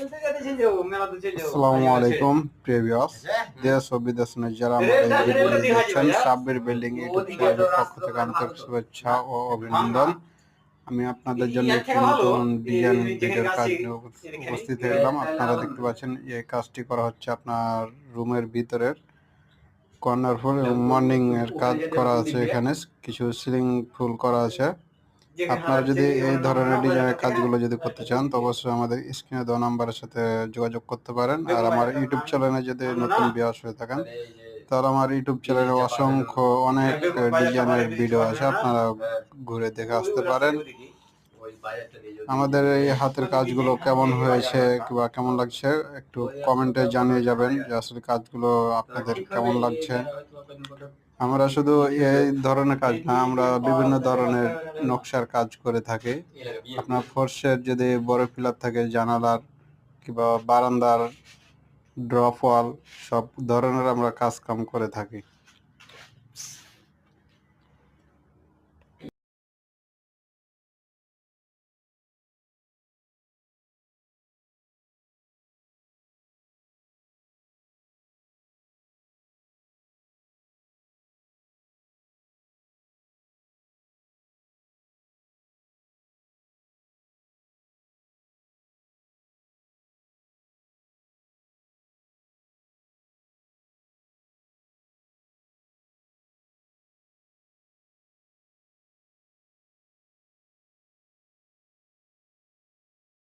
আসসালামু আলাইকুম প্রিয় ভিউয়ার্স, দেশ ও বিদেশে যারা আমাদের এই ভিডিওটি দেখছেন, সাব্বির বিল্ডিং ইউটিউব চ্যানেলের পক্ষ থেকে আন্তরিক শুভেচ্ছা ও অভিনন্দন। আমি আপনাদের জন্য একটি নতুন ডিজাইন ভিডিওর কাজ নিয়ে উপস্থিত হলাম। আপনারা দেখতে পাচ্ছেন এই কাজটি করা হচ্ছে আপনার রুমের ভিতরের কর্নার ফুল এবং মর্নিং এর কাজ করা আছে। এখানে কিছু সিলিং ফুল করা আছে। আপনারা যদি এই ধরনের ডিজাইনের কাজগুলো যদি করতে চান তো অবশ্যই আমাদের স্ক্রিনে দেওয়া নাম্বারের সাথে যোগাযোগ করতে পারেন। আর আমার ইউটিউব চ্যানেলে যদি নতুন ভিউয়ার্স হয়ে থাকেন তাহলে আমার ইউটিউব চ্যানেলে অসংখ্য অনেক ডিজাইনের ভিডিও আছে, আপনারা ঘুরে দেখে আসতে পারেন। আমাদের এই হাতের কাজগুলো কেমন হয়েছে কিংবা কেমন লাগছে একটু কমেন্টে জানিয়ে যাবেন যে আসলে কাজগুলো আপনাদের কেমন লাগছে। আমরা শুধু এই ধরনের কাজ না, আমরা বিভিন্ন ধরনের নকশার কাজ করে থাকি। আপনার ফোর্সের যদি বড় পিলার থাকে, জানালার কিংবা বারান্দার ড্রপ ওয়াল, সব ধরনের আমরা কাজ কাম করে থাকি।